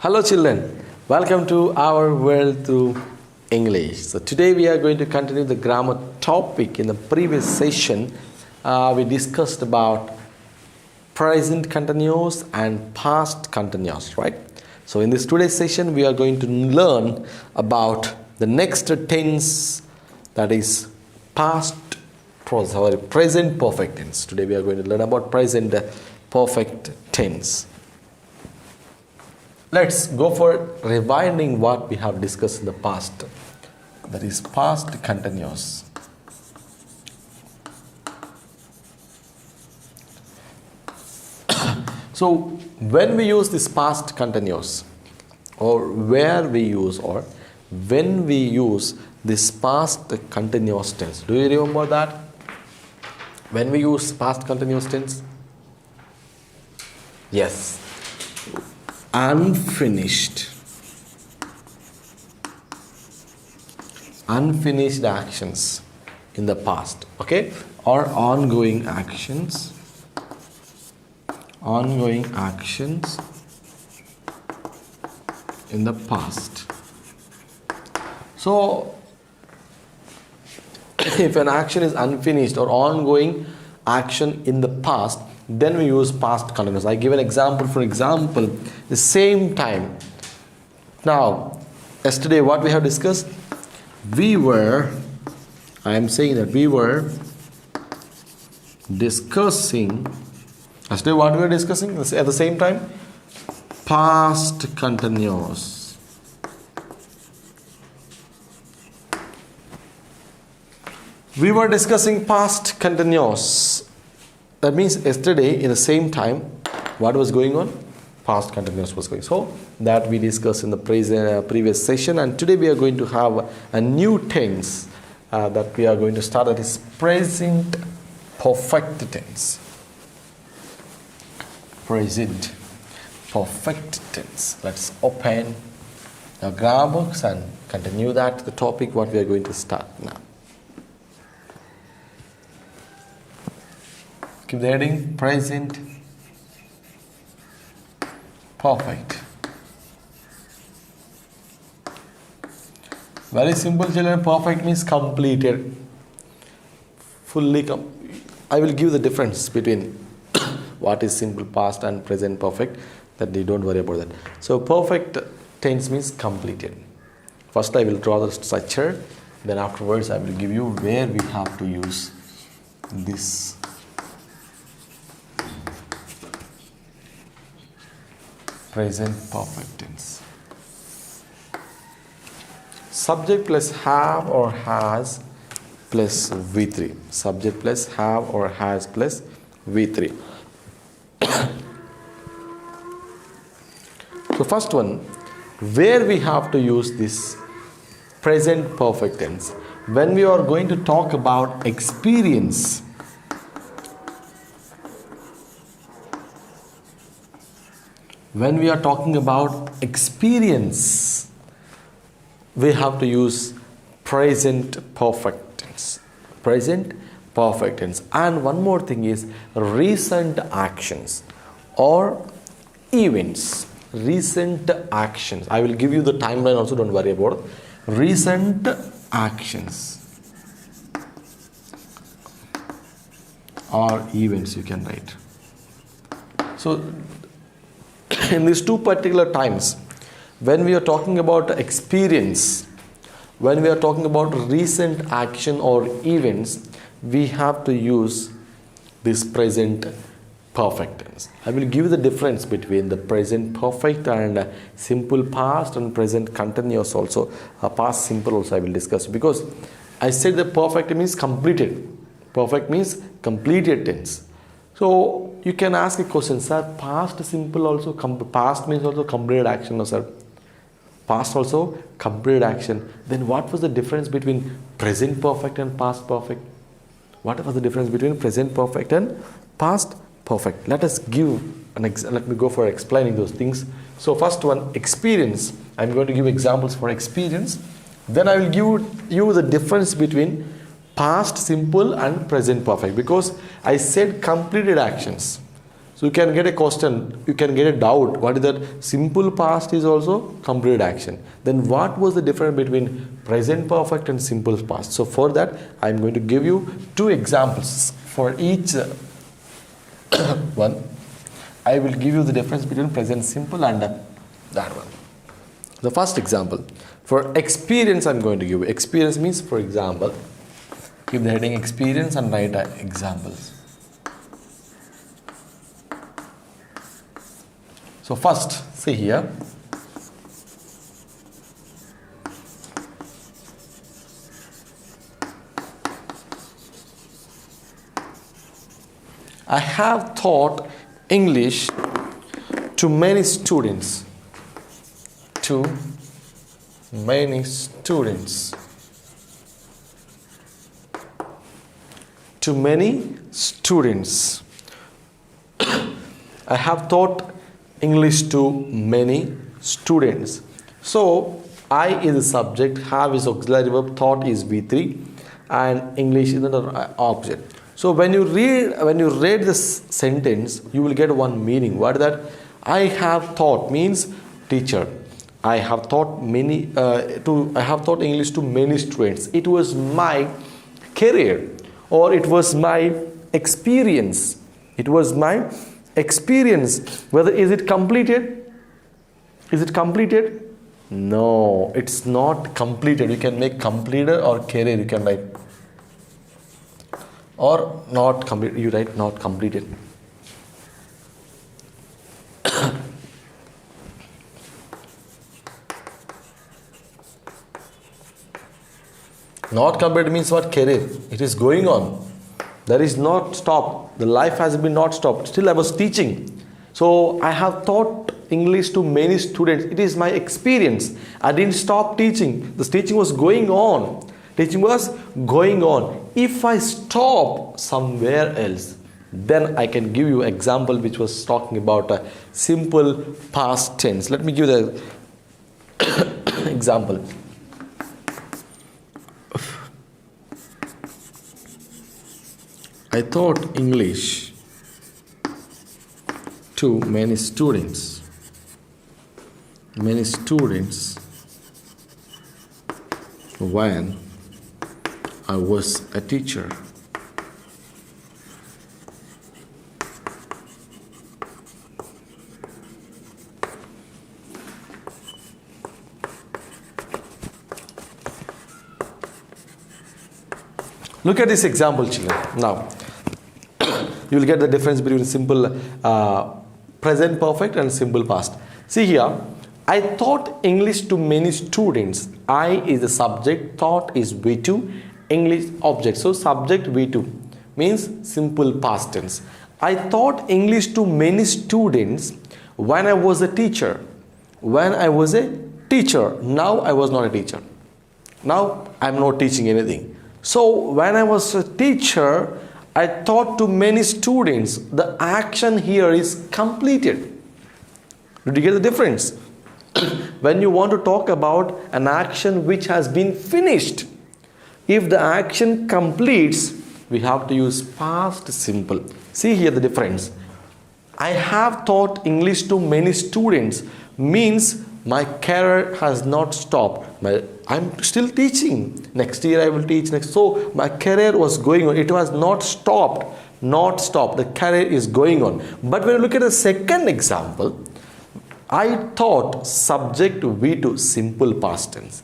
Hello children, welcome to our world through English. So today we are going to continue the grammar topic. In the previous session, we discussed about present continuous and past continuous, right? So in this today's session, we are going to learn about the next tense, that is present perfect tense. Today we are going to learn about present perfect tense. Let's go for rewinding what we have discussed in the past. That is past continuous. So when we use this past continuous, or when we use this past continuous tense, do you remember that? When we use past continuous tense? Yes. Unfinished actions in the past, okay, or ongoing actions in the past. So if an action is unfinished or ongoing action in the past, then we use past continuous. I give an example. For example, the same time. Now, yesterday what we have discussed? We were discussing, yesterday what we were discussing at the same time? Past continuous. We were discussing past continuous. That means yesterday in the same time, what was going on? Past continuous was going. So that we discussed in the previous session, and today we are going to have a new tense that we are going to start. That is present perfect tense. Present perfect tense. Let's open the grammar books and continue that the topic what we are going to start now. Keep the heading present perfect. Very simple, children. Perfect means completed. I will give the difference between what is simple past and present perfect, that you don't worry about that. So perfect tense means completed. First I will draw the structure, then afterwards I will give you where we have to use this. Present perfect tense. Subject plus have or has plus V3. Subject plus have or has plus V3. So first one, where we have to use this present perfect tense? When we are going to talk about experience. When we are talking about experience, we have to use present perfect tense. Present perfect tense. And one more thing is recent actions or events. Recent actions. I will give you the timeline also, don't worry about it. Recent actions or events you can write. So in these two particular times, when we are talking about experience, when we are talking about recent action or events, we have to use this present perfect tense. I will give the difference between the present perfect and simple past and present continuous also. Past simple also I will discuss, because I said the perfect means completed. Perfect means completed tense. So you can ask a question, sir, past simple also, past means also completed action, no sir? Past also completed action. Then what was the difference between present perfect and past perfect? What was the difference between present perfect and past perfect? Let me go for explaining those things. So first one, experience. I'm going to give examples for experience. Then I will give you the difference between past simple and present perfect, because I said completed actions. So So you can get a question, you can get a doubt. What is that? Simple past is also completed action. Then what was the difference between present perfect and simple past? So for that, I am going to give you two examples for each one. I will give you the difference between present simple and that one. The first example, for experience, I am going to give you. Experience means, for example, give the heading experience and write examples. So first, see here. I have taught English to many students. To many students. To many students. I have taught English to many students. So I is the subject, have is auxiliary verb, taught is V3, and English is another object. So when you read this sentence, you will get one meaning. What is that? I have taught means teacher. I have taught English to many students. It was my career, or it was my experience. It was my experience. Whether is it completed? Is it completed? No, it's not completed. You can make completed or career. You can write, or not complete. You write not completed. Not completed means what? Career. It is going on. There is not stop. The life has been not stopped. Still I was teaching. So I have taught English to many students. It is my experience. I didn't stop teaching. The teaching was going on. Teaching was going on. If I stop somewhere else, then I can give you example which was talking about a simple past tense. Let me give the example. I taught English to many students. Many students when I was a teacher. Look at this example, children. Now, you will get the difference between simple present perfect and simple past. See here, I taught English to many students. I is the subject, taught is V2, English object. So subject V2 means simple past tense. I taught English to many students when I was a teacher. When I was a teacher. Now I was not a teacher. Now I am not teaching anything. So when I was a teacher, I taught to many students. The action here is completed. Did you get the difference? When you want to talk about an action which has been finished, if the action completes, we have to use past simple. See here the difference. I have taught English to many students means my career has not stopped. I'm still teaching. Next year I will teach next. So my career was going on. It was not stopped. Not stopped. The career is going on. But when you look at the second example, I taught subject V2 simple past tense.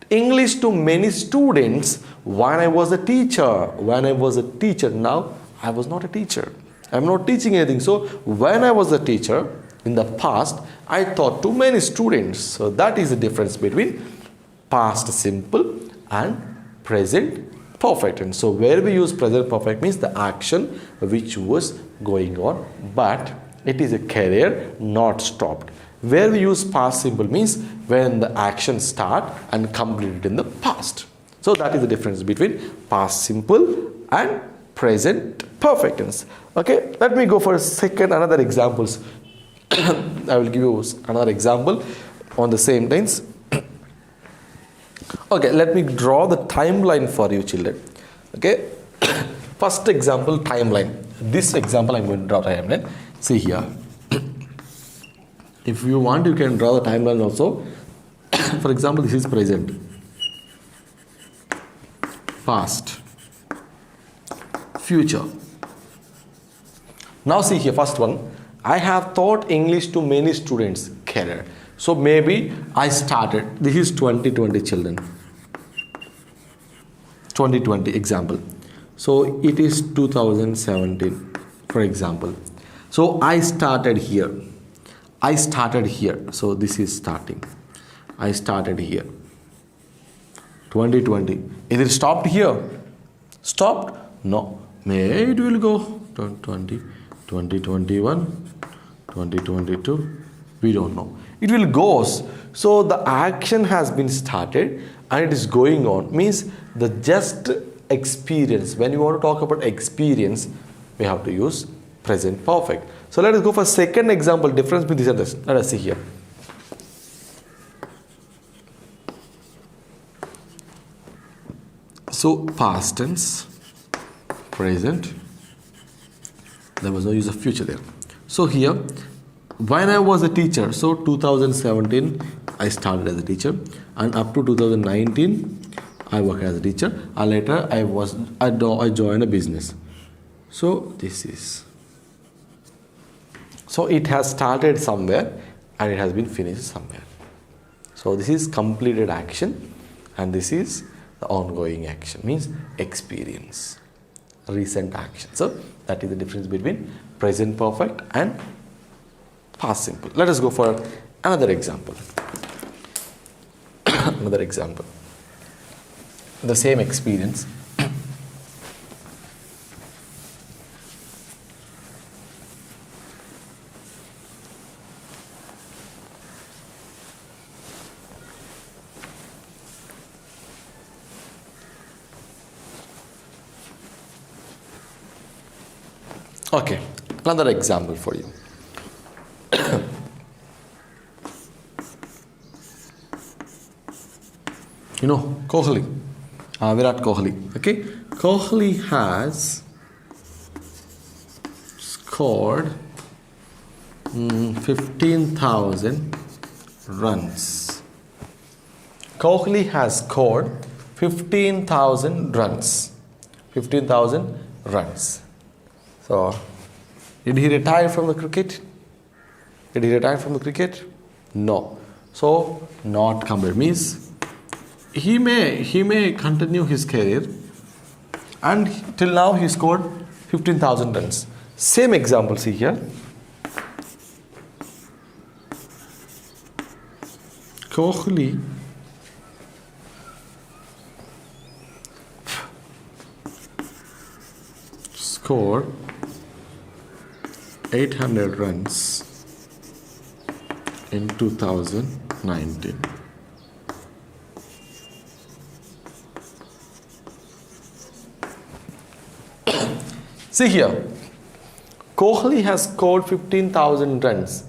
English to many students when I was a teacher. When I was a teacher. Now I was not a teacher. I'm not teaching anything. So when I was a teacher in the past, I taught to many students. So that is the difference between past simple and present perfect. And so where we use present perfect means the action which was going on, but it is a career not stopped. Where we use past simple means when the action start and completed in the past. So that is the difference between past simple and present perfect tense. Okay, let me go for another examples. I will give you another example on the same tense. Okay, let me draw the timeline for you children. Okay, first example, timeline. This example I am going to draw timeline. See here. If you want, you can draw the timeline also. For example, this is present, past, future. Now see here, first one. I have taught English to many students. Career. So maybe I started. This is 2020 children. 2020 example. So it is 2017, for example. So I started here. I started here. So this is starting. I started here. 2020. Is it stopped here? Stopped? No. Maybe it will go 2020, 2021, 2022. We don't know. It will go. So the action has been started and it is going on. Means the just experience. When you want to talk about experience, we have to use present perfect. So let us go for second example. Difference between this and this. Let us see here. So past tense, present. There was no use of future there. So here, when I was a teacher, so 2017 I started as a teacher, and up to 2019 I worked as a teacher, and later I joined a business. So this is. So it has started somewhere and it has been finished somewhere. So this is completed action and this is the ongoing action, means experience, recent action. So that is the difference between present perfect and past simple. Let us go for another example. Another example. The same experience. Okay, another example for you. You know, Kohli, Virat Kohli. Okay, Kohli has scored 15,000 runs. Kohli has scored 15,000 runs. 15,000 runs. So, did he retire from the cricket? Did he retire from the cricket? No. So, not complete means he may continue his career, and till now he scored 15,000 runs. Same example, see here. Kohli scored 800 runs in 2019. See here, Kohli has scored 15,000 runs.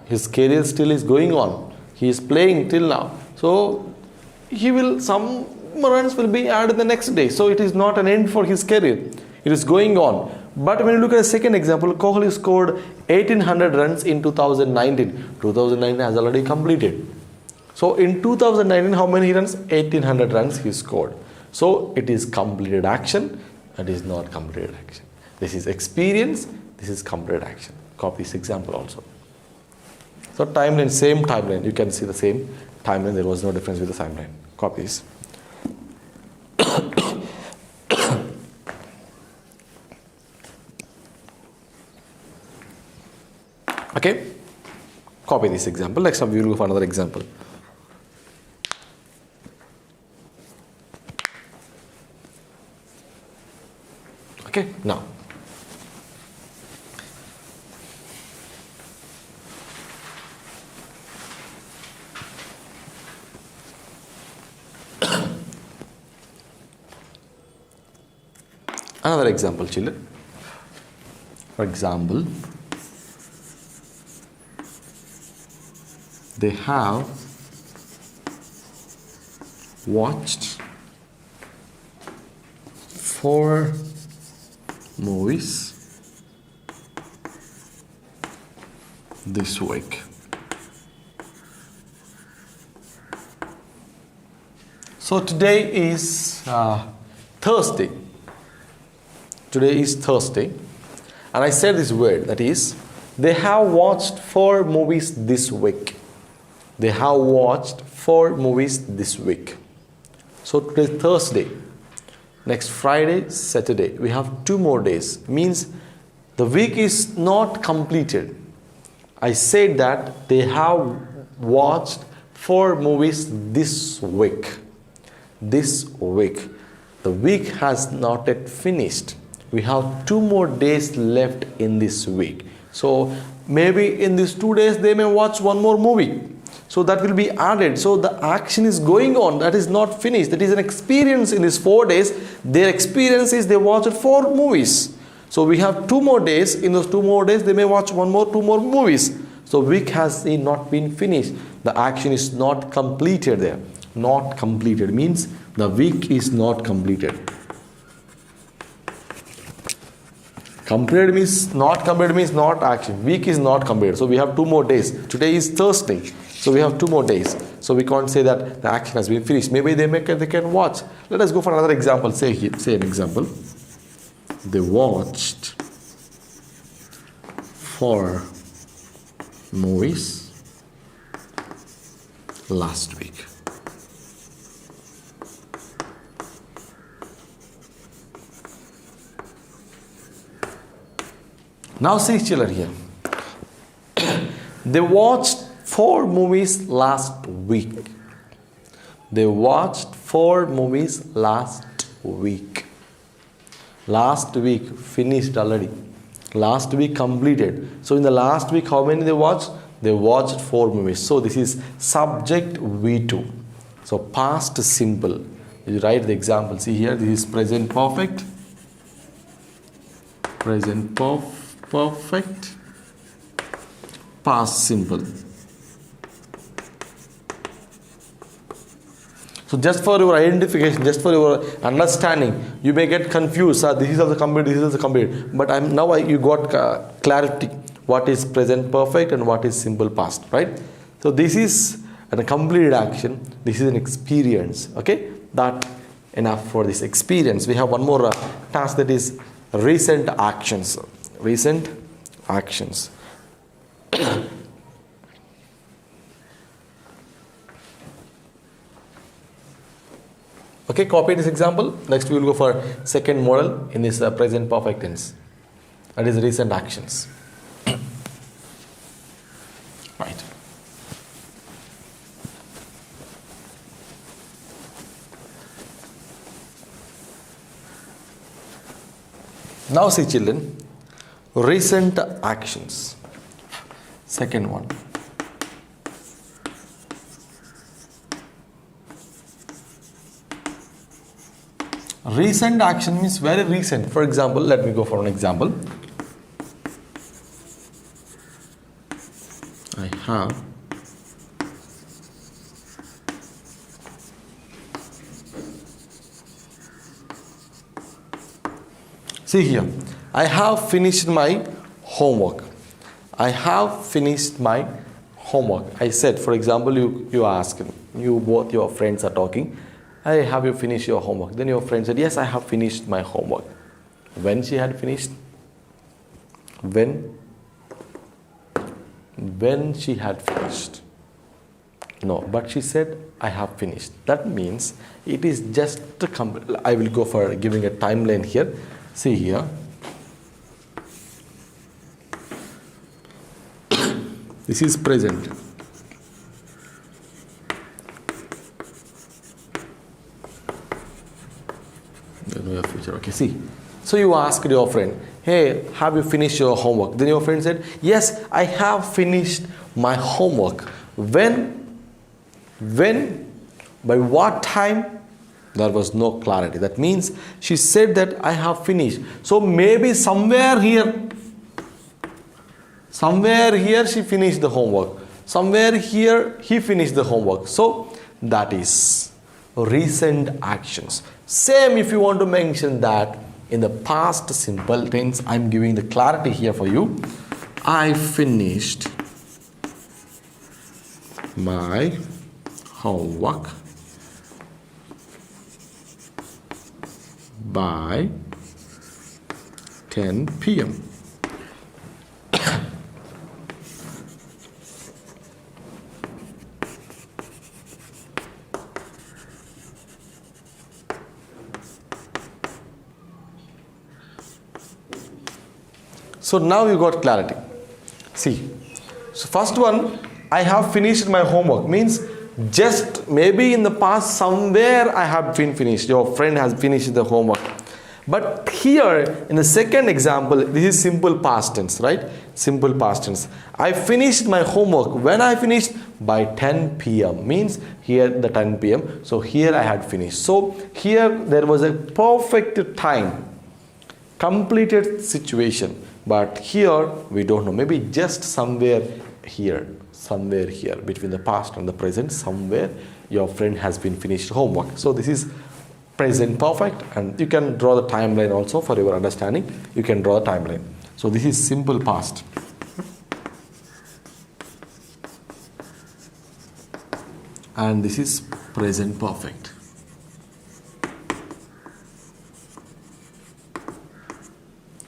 His career still is going on. He is playing till now. So some runs will be added the next day. So it is not an end for his career. It is going on. But when you look at the second example, Kohli scored 1800 runs in 2019. 2019 has already completed. So in 2019, how many runs? 1800 runs he scored. So it is completed action. It is not completed action. This is experience. This is completed action. Copy this example also. So timeline, same timeline. You can see the same timeline. There was no difference with the timeline. Copy this. Okay, copy this example. Next time we will go for another example. Okay, now. Another example, children. For example, they have watched 4 movies this week. So today is Thursday. Today is Thursday. And I said this word, that is, they have watched 4 movies this week. They have watched 4 movies this week. So today is Thursday. Next Friday, Saturday. We have 2 more days. Means the week is not completed. I said that they have watched 4 movies this week. This week. The week has not yet finished. We have 2 more days left in this week. So maybe in these 2 days they may watch 1 more movie. So that will be added. So the action is going on. That is not finished. That is an experience in these 4 days. Their experience is they watched 4 movies. So we have 2 more days. In those 2 more days they may watch 2 more movies. So week has not been finished. The action is not completed there. Not completed means the week is not completed. Completed means not action. Week is not completed. So we have 2 more days. Today is Thursday. So we have 2 more days. So we can't say that the action has been finished. Maybe they can watch. Let us go for another example. Say an example. They watched 4 movies last week. Now see children here. They watched 4 movies last week. They watched 4 movies last week. Last week finished already. Last week completed. So in the last week how many they watched? They watched 4 movies. So this is subject V2. So past simple. You write the example. See here, this is present perfect. Present perfect. Past simple. So just for your identification, just for your understanding, you may get confused. This is also complete, this is also complete. But you got clarity. What is present perfect and what is simple past, right? So this is a completed action. This is an experience. Okay, that enough for this experience. We have one more task, that is recent actions. Recent actions. Okay, copy this example. Next we will go for second model in this present perfect tense. That is recent actions. Right. Now see children, recent actions. Second one. Recent action means very recent. For example, let me go for an example. I have see here, I have finished my homework. I have finished my homework. I said, for example, you ask, you both your friends are talking. Hey, have you finished your homework? Then your friend said, yes, I have finished my homework. When she had finished? When she had finished. No, but she said, I have finished. That means it is just a I will go for giving a timeline here. See here. This is present. Future. Okay, see. So you asked your friend, hey, have you finished your homework? Then your friend said, yes, I have finished my homework. When? By what time? There was no clarity. That means she said that I have finished. So maybe somewhere here she finished the homework. Somewhere here he finished the homework. So that is recent actions. Same if you want to mention that in the past simple tense, I'm giving the clarity here for you. I finished my homework by 10 p.m. So now you got clarity. See, so first one, I have finished my homework means just maybe in the past somewhere I have been finished. Your friend has finished the homework. But here in the second example, this is simple past tense, right? Simple past tense. I finished my homework. When I finished? By 10 p.m. means here the 10 p.m. So here I had finished. So here there was a perfect time, completed situation. But here we don't know. Maybe just somewhere here between the past and the present, somewhere your friend has been finished homework. So this is present perfect, and you can draw the timeline also for your understanding. You can draw the timeline. So this is simple past. And this is present perfect.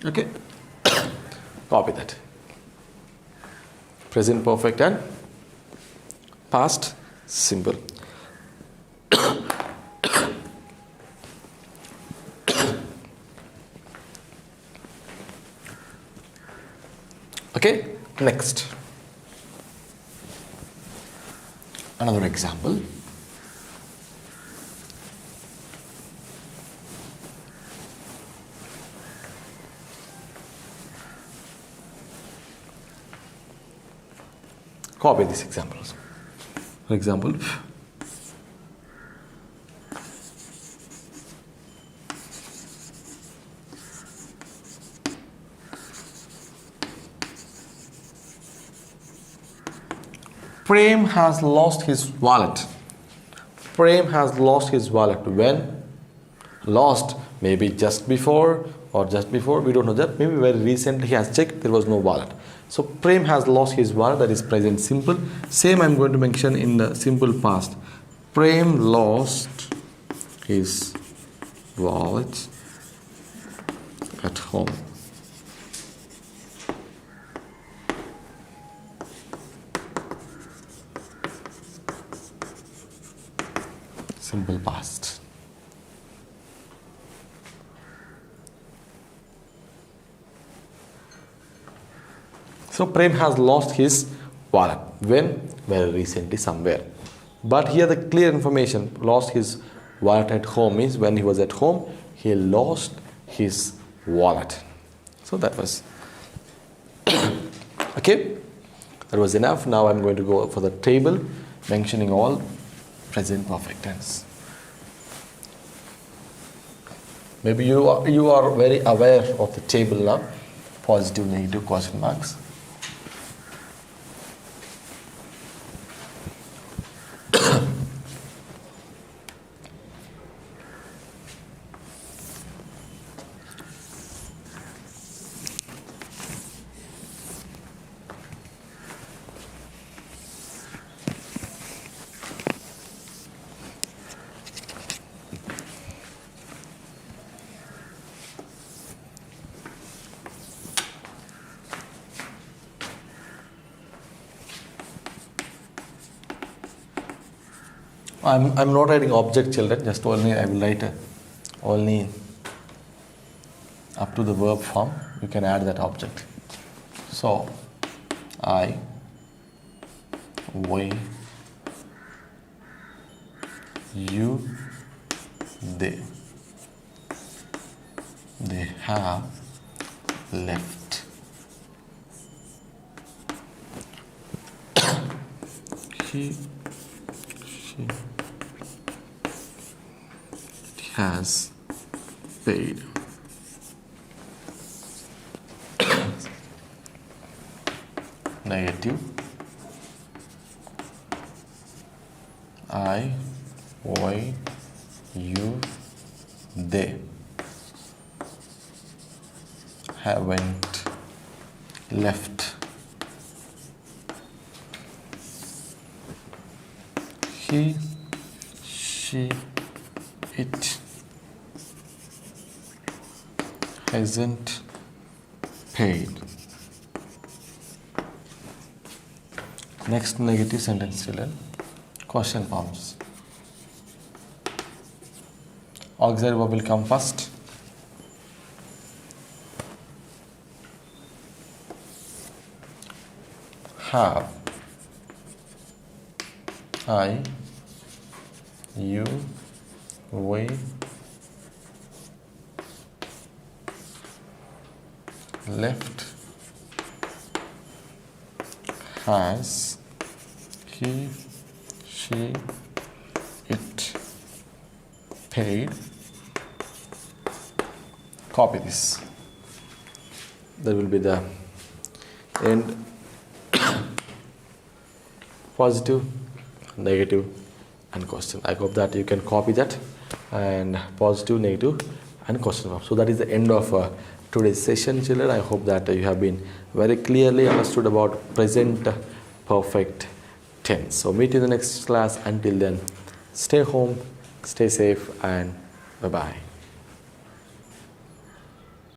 Okay. Copy that. Present perfect and past simple. Okay, next. Another example. Copy these examples. For example, Prem has lost his wallet. Prem has lost his wallet. When? Lost, maybe just before or just before, we don't know that. Maybe very recently he has checked, there was no wallet. So Prem has lost his wallet, that is present simple. Same I'm going to mention in the simple past. Prem lost his wallet at home. Simple past. So Prem has lost his wallet. When? Very recently somewhere. But here the clear information, lost his wallet at home means when he was at home, he lost his wallet. So that was okay. That was enough. Now I'm going to go for the table mentioning all present perfect tense. Maybe you are very aware of the table now. Positive, negative, question marks. I'm not writing object, children, just only I will write only up to the verb form. You can add that object. So, I, we, you, they have left. He, she, has paid. Negative. I, we, you, they haven't left. he, she, it hasn't paid. Next negative sentence children. Question forms. Auxiliary verb will come first. Have, I, you, we, left, has, he, she, it, paid. Copy this. That will be the end. Positive, negative, and question. I hope that you can copy that, and positive, negative, and question form. So that is the end of today's session, children. I hope that you have been very clearly understood about present perfect tense. So meet you in the next class. Until then, stay home, stay safe, and bye-bye.